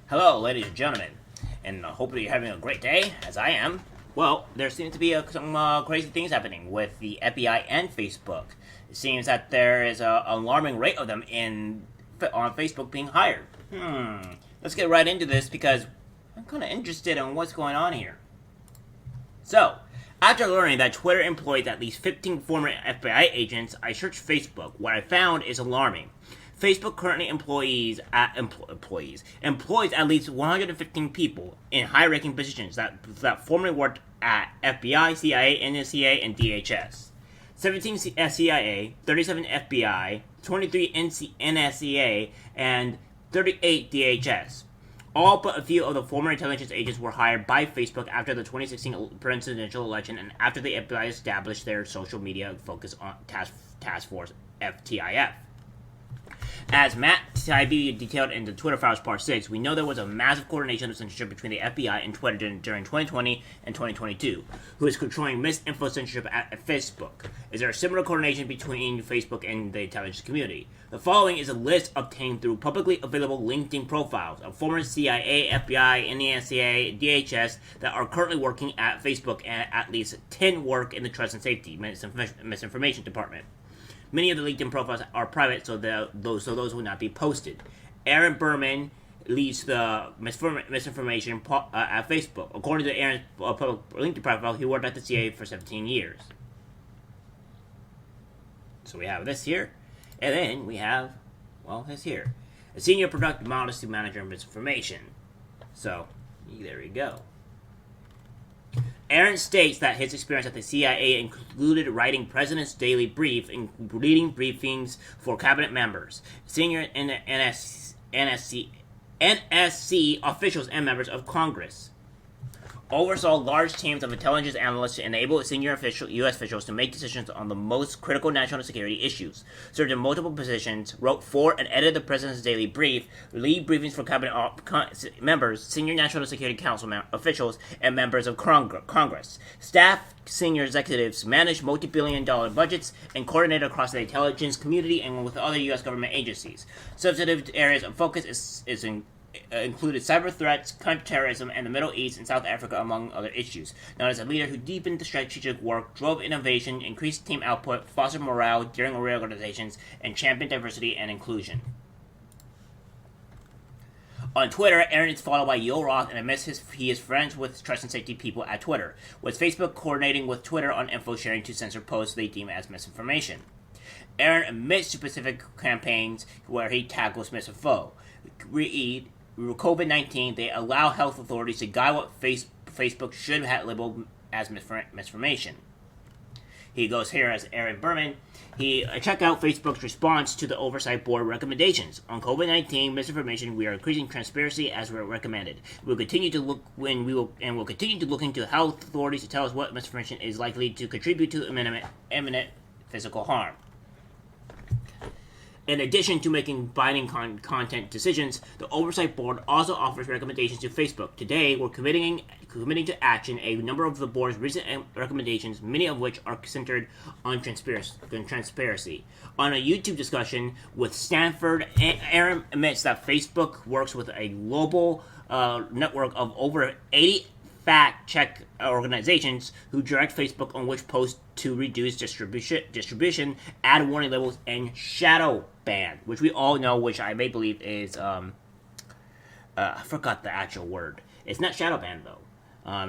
Hello, ladies and gentlemen, and hopefully you're having a great day, as I am. Well, there seems to be some crazy things happening with the FBI and Facebook. It seems that there is an alarming rate of them on Facebook being hired. Let's get right into this because I'm kind of interested in what's going on here. So, after learning that Twitter employs at least 15 former FBI agents, I searched Facebook. What I found is alarming. Facebook currently employs at least 115 people in high-ranking positions that formerly worked at FBI, CIA, NSA, and DHS. 17 CIA, 37 FBI, 23 NSA, and 38 DHS. All but a few of the former intelligence agents were hired by Facebook after the 2016 presidential election and after the FBI established their social media focus on Task Force FTIF. As Matt Taibbi detailed in the Twitter Files Part 6, we know there was a massive coordination of censorship between the FBI and Twitter during 2020 and 2022, who is controlling misinfo censorship at Facebook. Is there a similar coordination between Facebook and the intelligence community? The following is a list obtained through publicly available LinkedIn profiles of former CIA, FBI, NSA, DHS that are currently working at Facebook, and at least 10 work in the Trust and Safety Misinformation Department. Many of the LinkedIn profiles are private, so those will not be posted. Aaron Berman leads the misinformation at Facebook. According to Aaron's public LinkedIn profile, he worked at the CIA for 17 years. So we have this here, and then we have, this here. A senior product modesty manager of misinformation. So, there we go. Aaron states that his experience at the CIA included writing President's Daily Brief and leading briefings for cabinet members, senior NSC officials, and members of Congress. Oversaw large teams of intelligence analysts to enable senior U.S. officials to make decisions on the most critical national security issues. Served in multiple positions, wrote for and edited the President's Daily Brief, lead briefings for cabinet members, senior National Security Council officials, and members of Congress. Staff senior executives managed multi-billion-dollar budgets and coordinated across the intelligence community and with other U.S. government agencies. Substantive areas of focus included cyber threats, counterterrorism, and the Middle East and South Africa, among other issues. Known as a leader who deepened the strategic work, drove innovation, increased team output, fostered morale during reorganizations, and championed diversity and inclusion. On Twitter, Aaron is followed by Yo Roth and admits he is friends with trust and safety people at Twitter, with Facebook coordinating with Twitter on info sharing to censor posts they deem as misinformation. Aaron admits to specific campaigns where he tackles misinfo. Read COVID-19, they allow health authorities to guide what Facebook should have labeled as misinformation. He goes here as Aaron Berman. He checked out Facebook's response to the Oversight Board recommendations. On COVID-19 misinformation, we are increasing transparency as we're recommended. We'll continue to look into health authorities to tell us what misinformation is likely to contribute to imminent physical harm. In addition to making binding content decisions, the Oversight Board also offers recommendations to Facebook. Today, we're committing to action a number of the board's recent recommendations, many of which are centered on transparency. On a YouTube discussion with Stanford, Aaron admits that Facebook works with a global network of over 80 fact-check organizations who direct Facebook on which posts to reduce distribution, add warning labels, and shadow ban, which we all know, which I may believe is, I forgot the actual word. It's not shadow ban, though.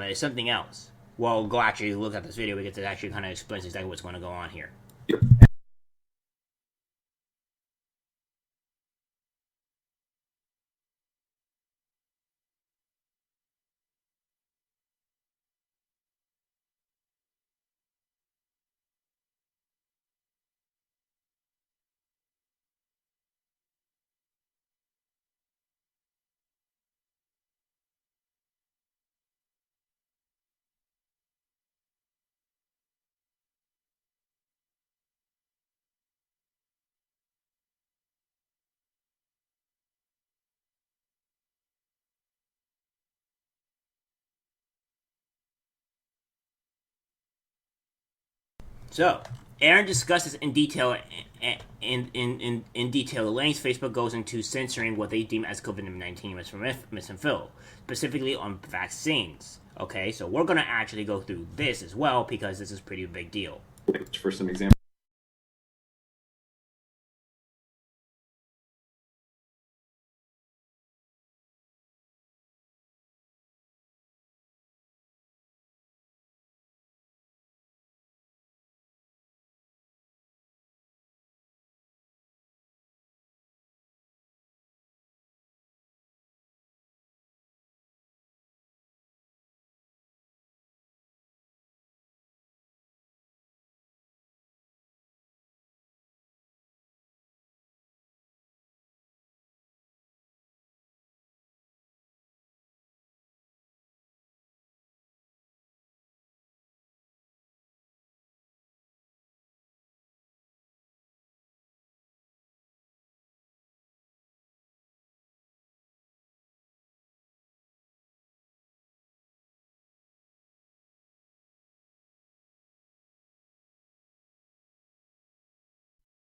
It's something else. Well, go actually look at this video because it actually kind of explains exactly what's going to go on here. Yep. So, Aaron discusses in detail in detail the lengths Facebook goes into censoring what they deem as COVID-19 misinfo, specifically on vaccines. Okay, so we're gonna actually go through this as well because this is pretty big deal. For some examples.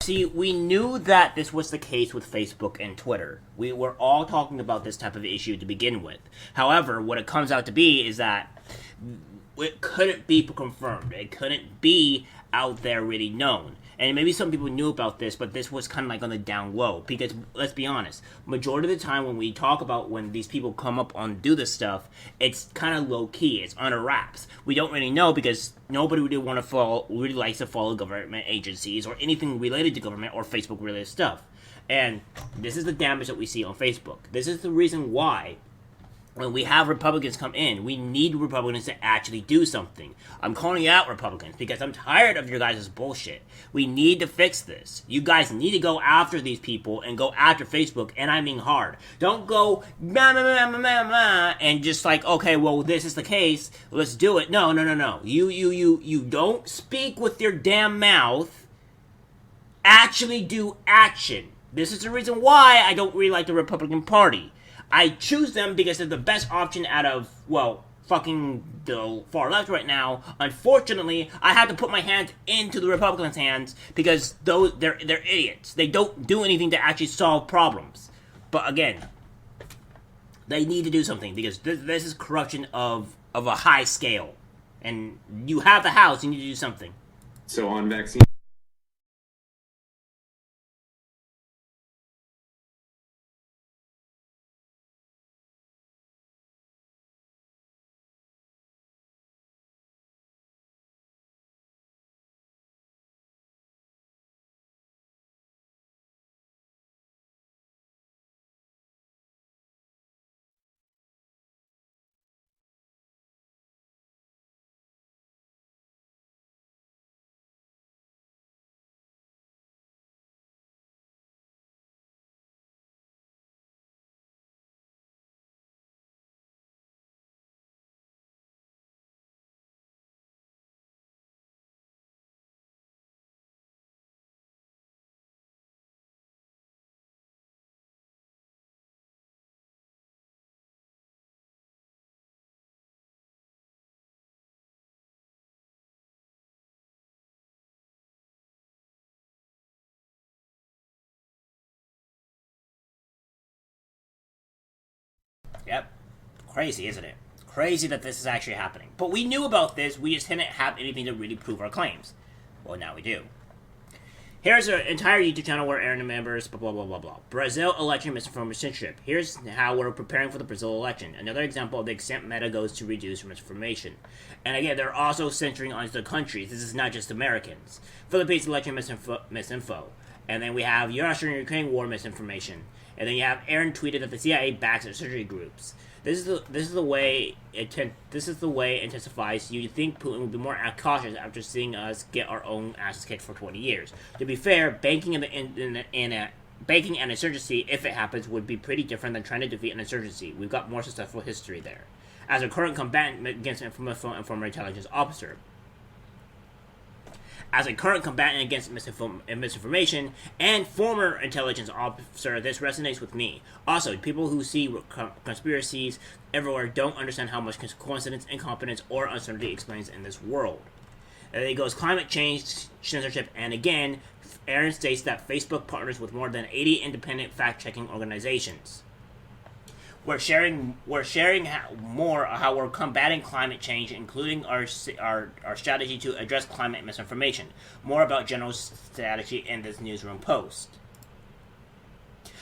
See, we knew that this was the case with Facebook and Twitter. We were all talking about this type of issue to begin with. However, what it comes out to be is that it couldn't be confirmed. It couldn't be out there really known. And maybe some people knew about this, but this was kind of like on the down low. Because, let's be honest, majority of the time when we talk about when these people come up on do this stuff, it's kind of low key. It's under wraps. We don't really know because nobody really likes to follow government agencies or anything related to government or Facebook related stuff. And this is the damage that we see on Facebook. This is the reason why when we have Republicans come in, we need Republicans to actually do something. I'm calling out Republicans because I'm tired of your guys' bullshit. We need to fix this. You guys need to go after these people and go after Facebook, and I mean hard. Don't go and just like, okay, well, this is the case, let's do it. No. You don't speak with your damn mouth. Actually do action. This is the reason why I don't really like the Republican Party. I choose them because they're the best option out of, well, fucking the far left right now. Unfortunately, I had to put my hands into the Republicans' hands because they're idiots. They don't do anything to actually solve problems. But again, they need to do something because this is corruption of a high scale. And you have the House, you need to do something. So on vaccine. Yep. Crazy, isn't it? Crazy that this is actually happening. But we knew about this, we just didn't have anything to really prove our claims. Well, now we do. Here's an entire YouTube channel where Aaron members, blah, blah, blah, blah. Brazil election misinformation strip. Here's how we're preparing for the Brazil election. Another example of the extent Meta goes to reduce misinformation. And again, they're also centering on the countries. This is not just Americans. Philippines election misinfo. And then we have Russia and Ukraine war misinformation. And then you have Aaron tweeted that the CIA backs their surgery groups. This is the way it intensifies. You'd think Putin would be more cautious after seeing us get our own asses kicked for 20 years. To be fair, banking banking an insurgency, if it happens, would be pretty different than trying to defeat an insurgency. We've got more successful history there. As a current combatant against and former intelligence officer. As a current combatant against misinformation and former intelligence officer, this resonates with me. Also, people who see conspiracies everywhere don't understand how much coincidence, incompetence, or uncertainty explains in this world. And then it goes climate change, censorship, and again, Aaron states that Facebook partners with more than 80 independent fact-checking organizations. We're sharing more how we're combating climate change, including our strategy to address climate misinformation. More about general strategy in this newsroom post.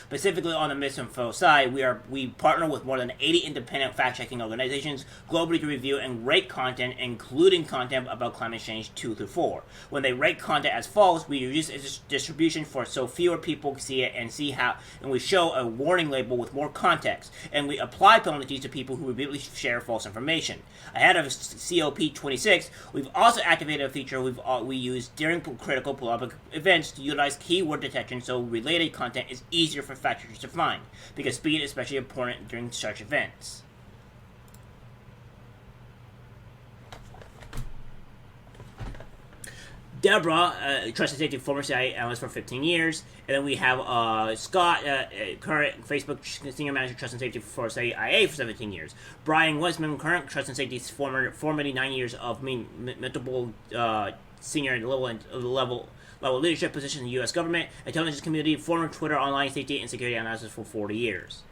Specifically on the misinfo side, we partner with more than 80 independent fact-checking organizations globally to review and rate content, including content about climate change 2 through 4. When they rate content as false, we reduce its distribution so fewer people see it and we show a warning label with more context, and we apply penalties to people who repeatedly share false information. Ahead of COP26, we've also activated a feature we use during critical public events to utilize keyword detection so related content is easier for fact-checkers to find, because speed is especially important during such events. Deborah, Trust and Safety former CIA analyst for 15 years. And then we have Scott, current Facebook Senior Manager Trust and Safety for CIA for 17 years. Brian Westman, current Trust and Safety formerly 9 years of multiple senior level leadership positions in the U.S. government, intelligence community, former Twitter online safety and security analyst for 40 years.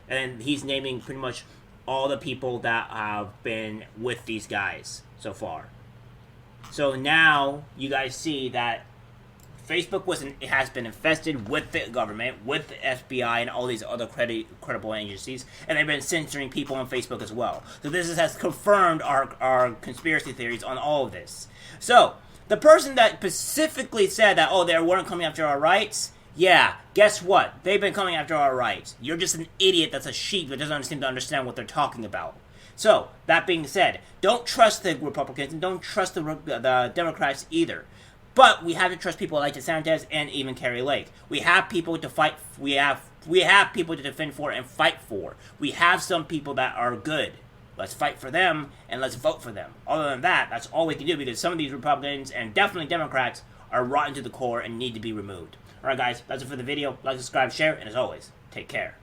And he's naming pretty much all the people that have been with these guys so far. So now you guys see that Facebook has been infested with the government, with the FBI, and all these other credible agencies, and they've been censoring people on Facebook as well. So this has confirmed our conspiracy theories on all of this. So the person that specifically said that, they weren't coming after our rights, yeah, guess what? They've been coming after our rights. You're just an idiot that's a sheep that doesn't seem to understand what they're talking about. So, that being said, don't trust the Republicans and don't trust the Democrats either. But we have to trust people like DeSantis and even Carrie Lake. We have people to fight. We have people to defend for and fight for. We have some people that are good. Let's fight for them, and let's vote for them. Other than that, that's all we can do, because some of these Republicans, and definitely Democrats, are rotten to the core and need to be removed. Alright guys, that's it for the video. Like, subscribe, share, and as always, take care.